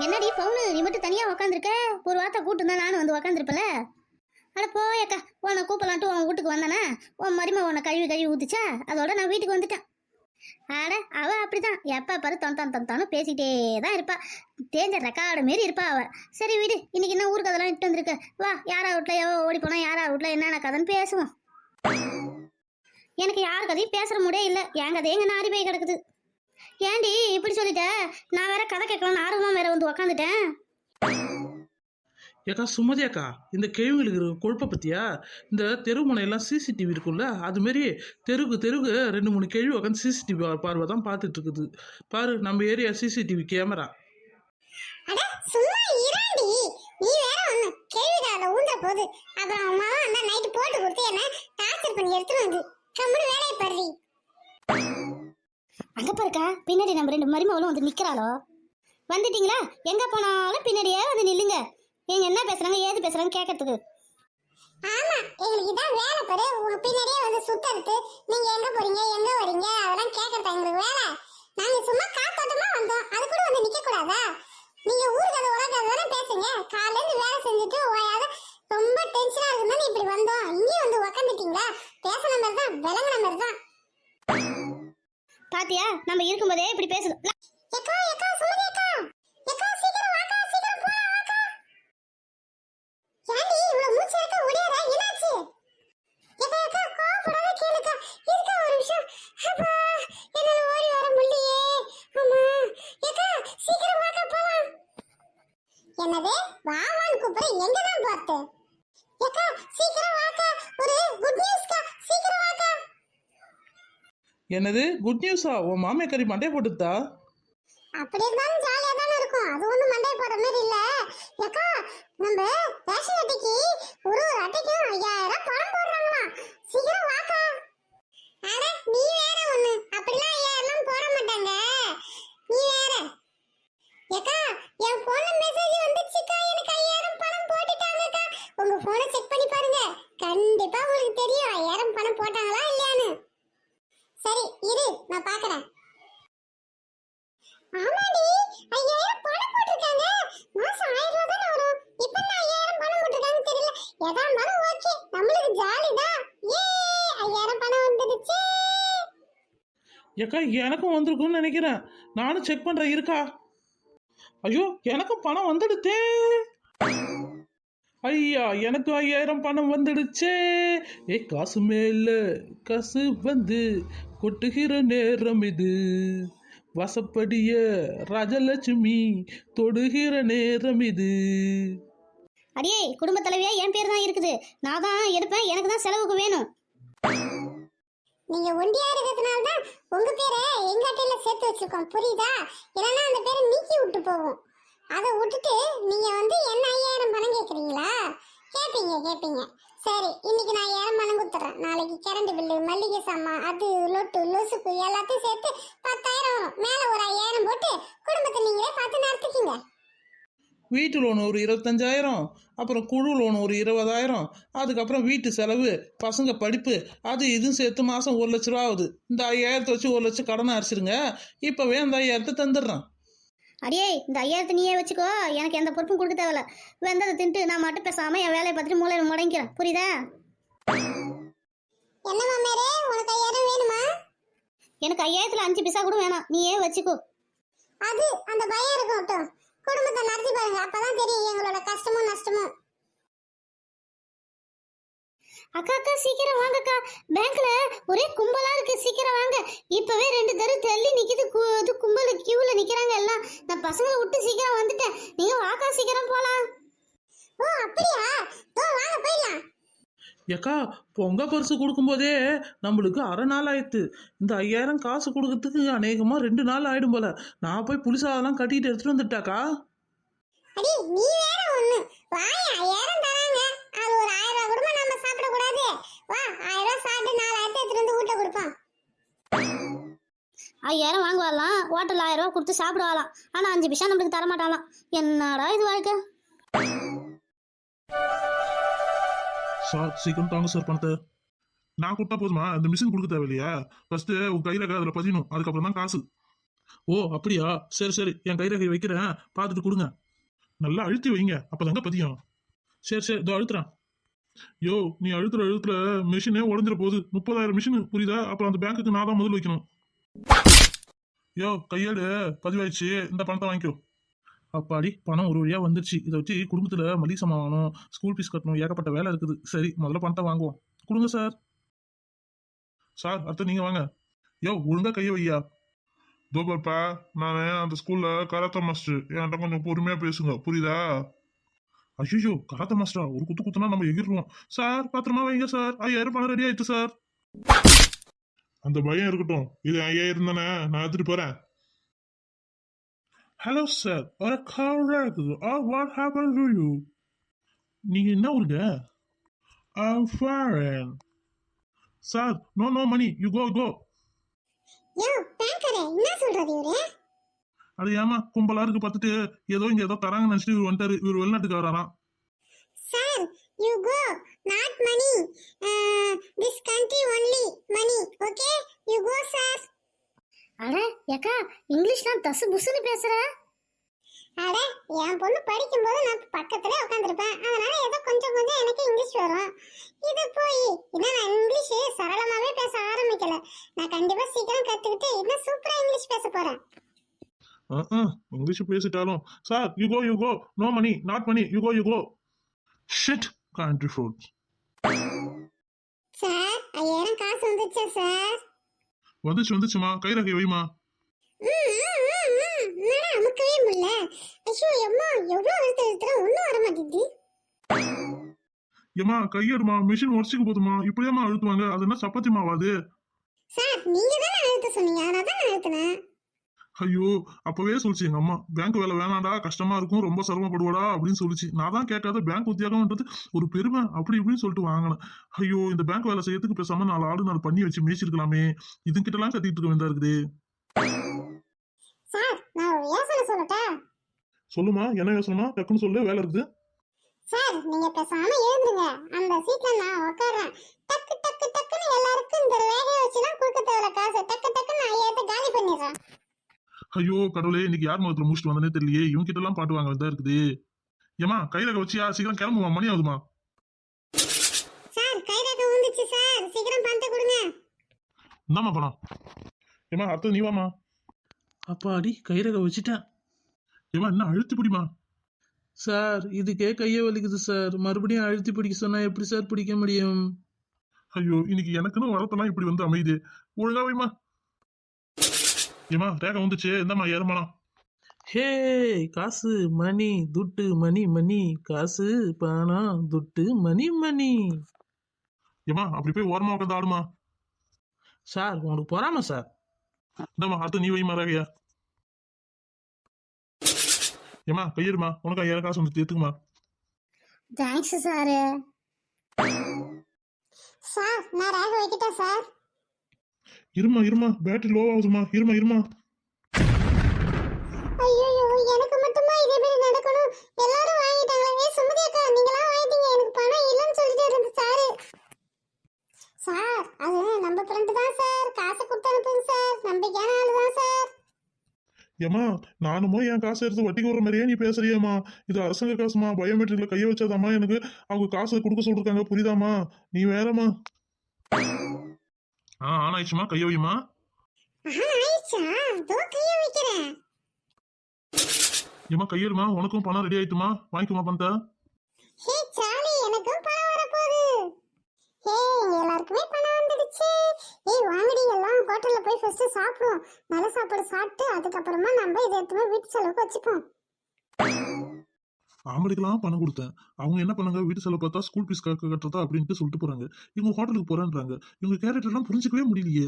என்னடி பவுனு நீ மட்டும் தனியா உக்காந்துருக்க? ஒரு வார்த்தை கூட்டு தான் நானும் வந்து உக்காந்துருப்பல. அட போயக்கா, உன்னை கூப்பிடலான்ட்டு உன் வீட்டுக்கு வந்தானே, உன் மருமை உன்னை கழுவி கழுவி ஊத்துச்சா, அதோட நான் வீட்டுக்கு வந்துட்டேன். அட அவ அப்படிதான், எப்ப பாரு தொந்தான்னு பேசிக்கிட்டே தான் இருப்பா. தேஞ்ச ரெக்கார்டு மாரி இருப்பா அவ. சரி விடு, இன்னைக்கு என்ன ஊருக்கு அதெல்லாம் இட்டு வந்திருக்க. வா, யாரா வீட்டுல எவ ஓடி போனா, யாரா வீட்டுல என்னென்ன கதைன்னு பேசுவோம். எனக்கு யார் கதையும் பேசுற முடியே இல்லை, என் கதையே எங்க நாரி போய் கிடக்குது. ஏண்டி இப்படி சொல்லிட்ட? நான் வேற கதை கேட்கலாம்னு ஆர்வமா வேற வந்து உக்காந்துட்டேன். ஏக்கா சுமதி அக்கா, இந்த கேள்விகளுக்கு இருக்கிற கொழுப்பை பத்தியா? இந்த தெரு முனையெல்லாம் சிசிடிவி இருக்கும்ல, அது மாரி தெருக்கு 2-3 கேள்வி உட்காந்து சிசிடிவி பார்வை தான் பார்த்துட்டு இருக்குது. பாரு நம்ம ஏரியா சிசிடிவி கேமரா. அட சும்மா இராண்டி, நீ வேற ஒண்ணு கேள்விடாத ஊந்த போது அப்புறம் அம்மா அந்த நைட் போட்டு கொடுத்து என்ன டார்ச்சர் பண்ணி எடுத்துட்டு வந்து கம்முனு வேலையை படுறி. அங்க பாருக்கா, பின்னாடி நம்ம 2 மருமகளும் வந்து நிக்கிறாளோ. வந்துட்டீங்களா? எங்க போனாலும் பின்னாடியே வந்து நில்லுங்க. நீங்க என்ன பேசுறாங்க ஏது பேசுறாங்க கேட்கறதுக்கு. ஆமா, எங்களுக்கு இதான் வேலை பாரு. உங்க பின்னாடியே வந்து சுத்தறது, நீங்க எங்க போறீங்க எங்க வரீங்க அதெல்லாம் கேட்கறதா எங்களுக்கு வேலை. நாங்க சும்மா காத்தோட்டமா வந்தோம், அது கூட வந்து நிக்க கூடாதா? நீங்க ஊருக்கு அது உலக தானே பேசுங்க. காலையில இருந்து வேலை செஞ்சுட்டு ஓயாத ரொம்ப டென்ஷனா இருக்குன்னு இப்படி வந்தோம். இங்கேயும் வந்து உக்காந்துட்டீங்களா? பேசுன மாதிரி தான், விளங்குன மாதிரி தான். பாத்தியா, நம்ம இருக்கும்போதே இப்படி பேசுது. ஏக்கா ஏக்கா சுமதி அக்கா, ஏக்கா சீக்கிரம் வாக்கா, சீக்கிரம் போலாம் வாக்கா. ஏண்டி இவ்வளவு மூச்சு இருக்க ஓடியாரா, என்னாச்சு? ஏக்கா ஏக்கா கோவப்படாத கேளுக்கா, இருக்கா ஒரு நிமிஷம். அப்பா என்னால ஓடி வர முடியலையே. அம்மா ஏக்கா சீக்கிரம் வாக்கா போலாம். என்னது வாவான்னு கூப்பிடுற, எங்க தான் பார்த்து? ஏக்கா சீக்கிரம் வாக்கா, ஒரு குட் நியூஸ்க்கா, சீக்கிரம் வாக்கா. என்னது குட் நியூஸா? உன் மாமியாரி மண்டே போட்டுதா? அப்படி இருந்தாலும் ஜாலியா தானே இருக்கும், அது ஒண்ணும் மண்டை போடுற மாதிரி இல்ல. ஏக்கா நம்ம ரேஷன் அட்டைக்கு ஒரு அட்டைக்கும் 5000 பணம் போடுறாங்களாம். சீக்கிரம் வாக்கா. அட நீ வேற ஒண்ணு, அப்படிலாம் 5000 போட மாட்டாங்க. நீ வேற. ஏக்கா என் போன்ல மெசேஜ் வந்துச்சுக்கா, எனக்கு 5000 பணம் போட்டுட்டாங்கக்கா. உங்க போனை செக் பண்ணி பாருங்க, கண்டிப்பா உங்களுக்கு தெரியும் 5000 பணம் போட்டாங்களா இல்லையான்னு. சரி இரு நான் பாக்குறேன். ஆமாடி 5000 பணம் போட்டுருக்காங்க. மாசம் 1000 ரூபாய் தான வரும். இப்போ நான் 5000 பணம் போட்டுருக்காங்க தெரியல. எதா இருந்தாலும் ஓகே, நம்மளுக்கு ஜாலி தான். ஏ 5000 பணம் வந்துடுச்சு. ஏக்கா எனக்கும் வந்திருக்குன்னு நினைக்கிறேன், நானும் செக் பண்றேன் இருக்கா. ஐயோ எனக்கும் பணம் வந்துடுதே. ஐயா எனக்கு 5000 பணம் வந்துடுச்சே. காசு மேல காசு வந்து கொட்டுகிற நேரம் இது, வசப்படிய ராஜலட்சுமி தொடுகிற நேரம் இது. அடியே குடும்ப தலைவியா என் பேர் தான் இருக்குது, நான் தான் எடுப்பேன், எனக்கு தான் செலவுக்கு வேணும். நீங்க ஒண்டியா இருக்கிறதுனால தான் உங்க பேரை எங்க அட்டையில சேர்த்து வச்சிருக்கோம், புரியுதா? இல்லைன்னா அந்த பேரை நீக்கி விட்டு போவோம். அதை விட்டுட்டு நீங்க வந்து என்ன 5000 பணம் கேட்குறீங்களா? கேட்பீங்க. சரி இன்னைக்கு நான் 5000 பணம் கொடுத்துறேன். நாளைக்கு கரண்ட் பில்லு, மல்லிகை சாமான், அது லொட்டு லொசுக்கு எல்லாத்தையும் சேர்த்து 10000 வரும். மேல ஒரு 5000 போட்டு குடும்பத்தை நீங்களே பார்த்து நடத்திக்கிங்க. வீட்டு லோன் ஒரு 25000, அப்புறம் குழு லோன் ஒரு 20000, அதுக்கப்புறம் வீட்டு செலவு, பசங்க படிப்பு, அது இதுவும் சேர்த்து மாதம் 1 லட்ச ரூபா ஆகுது. இந்த 5000 வச்சு 1 லட்சம் கடனை அரிச்சிருங்க. இப்போவே அந்த 5000 தந்துடுறேன். அடியே இந்த 5000 நீயே வச்சுக்கோ, எனக்கு எந்த பொறுப்பும் கொடுக்க தேவையில்ல. வெந்ததை தின்ட்டு நான் மட்டும் பேசாம என் வேலையை பார்த்துட்டு மூலையில் முடங்கிக்கிறேன், புரியுதா? என்ன மாமேரே, உனக்கு 5000 வேணுமா? எனக்கு 5000த்துல 5 பைசா கூட வேணாம், நீயே வச்சுக்கோ. அது அந்த பயம் இருக்கட்டும், குடும்பத்தை நடத்தி பாருங்க, அப்பதான் தெரியும் எங்களோட கஷ்டமும் நஷ்டமும். அக்கா சீக்கிரம் வாங்கக்கா, பேங்க்ல ஒரே கும்பலா இருக்கு, சீக்கிரம் வாங்க. இப்பவே 2 தெரு தள்ளி நிக்குது, கும்பல் கியூல நிக்கிறாங்க எல்லாம். நான் பசங்களை விட்டு சீக்கிரம் வந்துட்டேன், நீங்க வாக்கா சீக்கிரம் போலாம். ஓ அப்படியா? வாங்க போயிடலாம். ஏக்கா பொங்க பரிசு கொடுக்கும்போதே நம்மளுக்கு அரை நாள் ஆயிடுத்து. இந்த 5000 காசு கொடுக்கறதுக்கு அநேகமாக 2 நாள் ஆயிடும் போல. நான் போய் புளிசாதெல்லாம் கட்டிட்டு எடுத்துட்டு வந்துட்டாக்கா. அடி நீ வேற ஒண்ணு, வாய் 5000 தராங்க, அது ஒரு 1000 ரூபாய் கூட நம்ம சாப்பிட கூடாது. வா 1000 ரூபாய் சாப்பிட்டு 4000 எடுத்துட்டு வந்து வீட்டுல கொடுப்போம். 5000 வாங்க வரலாம், ஹோட்டல் 1000 ரூபா கொடுத்து சாப்பிட வரலாம், ஆனா 5 பைசா நம்மளுக்கு தர மாட்டாலாம். என்னடா இது வாழ்க்கை. சார் சீக்கிரம் தாங்க சார் பணத்தை. நான் கொடுத்தா போதுமா? இந்த மிஷின் கொடுக்க தேவையில்லையா? ஃபர்ஸ்ட் உங்க கையில அதில் பதியணும், அதுக்கப்புறம் தான் காசு. ஓ அப்படியா, சரி சரி, என் கைரேகை வைக்கிறேன், பார்த்துட்டு கொடுங்க. நல்லா அழுத்தி வைங்க, அப்பதாங்க பதியும். சரி சரி, இதோ அழுத்துறேன். யோ, நீ அழுத்துற அழுத்துல மிஷினே உடஞ்சிட போகுது. 30,000 மிஷின், புரியுதா? அப்புறம் அந்த பேங்க்குக்கு நான் தான் முதல் வைக்கணும். யோ, கையேடு பதிவாயிடுச்சு, இந்த பணத்தை வாங்கிக்கோ. அப்பாடி, பணம் ஒரு வழியா வந்துருச்சு. இதை வச்சு குடும்பத்துல மளிகை சாமான் வாங்கணும், ஸ்கூல் ஃபீஸ் கட்டணும், ஏகப்பட்ட வேலை இருக்குது. சரி, முதல்ல பணத்தை வாங்குவோம். கொடுங்க சார். சார், அடுத்து நீங்க வாங்க. யோ, ஒழுங்கா கையை வையா. தோபர்ப்பா, நான் அந்த ஸ்கூல்ல கராத்தே மாஸ்டர், என்கிட்ட கொஞ்சம் பொறுமையா பேசுங்க, புரியுதா? ஐயோ, கராத்தே மாஸ்டரா? ஒரு குத்து குத்துனா நம்ம எகிருவோம். சார், பத்திரமா வைங்க சார், 5,000 பணம் ரெடி ஆயிடுச்சு சார். அந்த பயம் இருக்கட்டும், இது 5,000 தானே, நான் எடுத்துட்டு போறேன். ஹலோ சார், ஒரு கால் இருக்குது. What happen to you? நீங்க என்ன ஊருங்க? I'm foreign. Sir, no money, you go. யோ பேங்கரே, என்ன சொல்றது இவரு? அது ஏமா கும்பலா இருக்கு பார்த்துட்டு ஏதோ தராங்கன்னு நினைச்சிட்டு இவர் வந்துட்டாரு. இவர் வெளிநாட்டுக்கு வராராம். Sir, you go, not money, this country only money, okay? You go sir. அட ஏக்கா, இங்கிலீஷ்லாம் தசு புசுன்னு பேசுற. அட, என் பொண்ணு படிக்கும்போது நான் பக்கத்துல உட்காந்துருப்பேன், அதனால ஏதோ கொஞ்சம் கொஞ்சம் எனக்கு இங்கிலீஷ் வரும். இது போய் இன்னும் நான் இங்கிலீஷ் சரளமாவே பேச ஆரம்பிக்கல. நான் கண்டிப்பா சீக்கிரம் கத்துக்கிட்டு இன்னும் சூப்பரா இங்கிலீஷ் பேச போறேன். இங்கிலீஷ் பேசிட்டாலும் sir, you go, no money, not money, you go. Shit, country food. Sir, 5,000 காசு வந்துச்சா சார்? வந்துச்சுமா, கைரகை வைமா. என்னடா அமுக்கவே முடியல. ஐயோ அம்மா, எவ்வளவு அழுத்த ஒன்னும் வர மாட்டேங்குது. ஏமா கையெடுமா, மிஷின் உடச்சிக்கு போதுமா, இப்படியாமா அழுத்துவாங்க? அது என்ன சப்பாத்தி மாவாது? சார், நீங்க தானே அழுத்த சொன்னீங்க, அதனால தான் நான் அழுத்தினேன். ஐயோ, அப்பவே சொல்லிச்சு எங்க அம்மா, பேங்க் வேலை வேணாண்டா, கஷ்டமா இருக்கும், ரொம்ப சிரமப்படுவாடா அப்படின்னு சொல்லிச்சு. நான் தான் கேட்காத, பேங்க் உத்தியோகம்ன்றது ஒரு பெருமை அப்படி இப்படின்னு சொல்லிட்டு வாங்கினேன். ஐயோ, இந்த பேங்க் வேலை செய்யறதுக்கு பேசாம 4 ஆடு 4 பண்ணி வச்சு மேய்ச்சிருக்கலாமே, இதுகிட்ட எல்லாம் கத்திட்டு இருக்க வேண்டியதா இருக்குது. சார், நான் ஒரு யோசனை சொல்லட்டா? சொல்லுமா, என்ன யோசனைமா? டக்குன்னு சொல்லு, வேலை இருக்குது. சார், நீங்க பேசாம எழுந்துருங்க, அந்த சீட்ல நான் உட்கார்றேன். டக்கு டக்கு டக்குன்னு எல்லாருக்கும் இந்த ரேகையை வச்சுலாம் கொடுக்க தேவையில்ல காசு. டக்கு டக்குன்னு நான் 5,000 காலி பண்ணிடுறேன். ஐயோ கடவுளே, இன்னைக்கு யார் முகத்துல முடிச்சுட்டு வந்தனே தெரியலையே, இவங்க கிட்ட எல்லாம் பாட்டு வாங்க வேண்டியதா இருக்குது. ஏமா கைரகை வச்சியா? சீக்கிரம் கிளம்புமா, மணி ஆகுதுமா. சார், கைரேகை வந்துச்சு சார், சீக்கிரம் பணத்தை கொடுங்க. இந்தாமா பணம். ஏமா, அடுத்தது நீ வாமா. அப்பாடி, கைரகை வச்சுட்டேன். ஏமா, என்ன அழுத்தி பிடிமா. சார், இதுக்கே கையை வலிக்குது சார். மறுபடியும் அழுத்தி பிடிக்க சொன்னா எப்படி சார் பிடிக்க முடியும்? ஐயோ, இன்னைக்கு எனக்குன்னு வரத்தெல்லாம் இப்படி வந்து அமையுது. ஒழுங்கா வைமா. ஏமா, ரேகை வந்துச்சு, இந்தாமா 5,000 பணம். ஹே, காசு மணி துட்டு மணி, காசு பணம் துட்டு மணி. ஏமா, அப்படி போய் ஓரமா உட்காந்து ஆடுமா. சார், உங்களுக்கு பொறாம சார். இந்தாமா, அடுத்து நீ வைமா ரேகையா. ஏமா, கையெடுமா, உனக்கு 5,000 காசு வந்து எடுத்துக்குமா. Thanks sir. சார், நான் ரேகை வைக்கிட்டேன் சார். இருமா, பேட்டரி லோ ஆகுதுமா, இருமா. ஐயோ, எனக்கு மட்டுமா இதே மாதிரி நடக்கணும்? எல்லாரும் வாங்கிட்டாங்களே. சுமதி அக்கா, நீங்களா வாங்கிட்டீங்க, எனக்கு பணம் இல்லைன்னு சொல்லிட்டு இருந்து சாரு. சார், அது நம்ம ஃப்ரெண்டு தான் சார், காசை கொடுத்து அனுப்புங்க சார், நம்பிக்கையான ஆளு தான் சார். ஏமா, நானுமோ என் காசு எடுத்து வட்டிக்கு வர மாதிரியே நீ பேசுறியம்மா. இது அரசாங்க காசுமா, பயோமெட்ரிக்ல கைய வச்சாதாம்மா எனக்கு அவங்க காசை கொடுக்க சொல்லிருக்காங்க, புரியுதாமா? நீ வேறம்மா. ஆனாயிடுச்சுமா, கைய வைமா. ஆயிடுச்சா? தோ கையை வைக்கிறேன். ஏமா, கையெடுமா, உனக்கும் பணம் ரெடி ஆயிட்டுமா, வாங்கிக்குமா பணத்தை. ஹே சாலி, எனக்கும் பணம் வரப்போகுது. ஹே, எல்லாருக்குமே பணம் வந்துடுச்சு. ஏய் வாங்கடி, எல்லாம் ஹோட்டல்ல போய் ஃபர்ஸ்ட் சாப்பிடுவோம். நல்ல சாப்பாடு சாப்பிட்டு அதுக்கப்புறமா நம்ம இதை எடுத்து போய் வீட்டு செலவுக்கு வச்சுப்போம். ஆம்பளைக்கெல்லாம் பணம் கொடுத்தேன். அவங்க என்ன பண்ணாங்க, வீட்டு செலவு பார்த்தா ஸ்கூல் ஃபீஸ் கட்டுறதா அப்படின்ட்டு சொல்லிட்டு போறாங்க. இவங்க ஹோட்டலுக்கு போறேன்றாங்க. இவங்க கேரக்டர் எல்லாம் புரிஞ்சுக்கவே முடியலையே.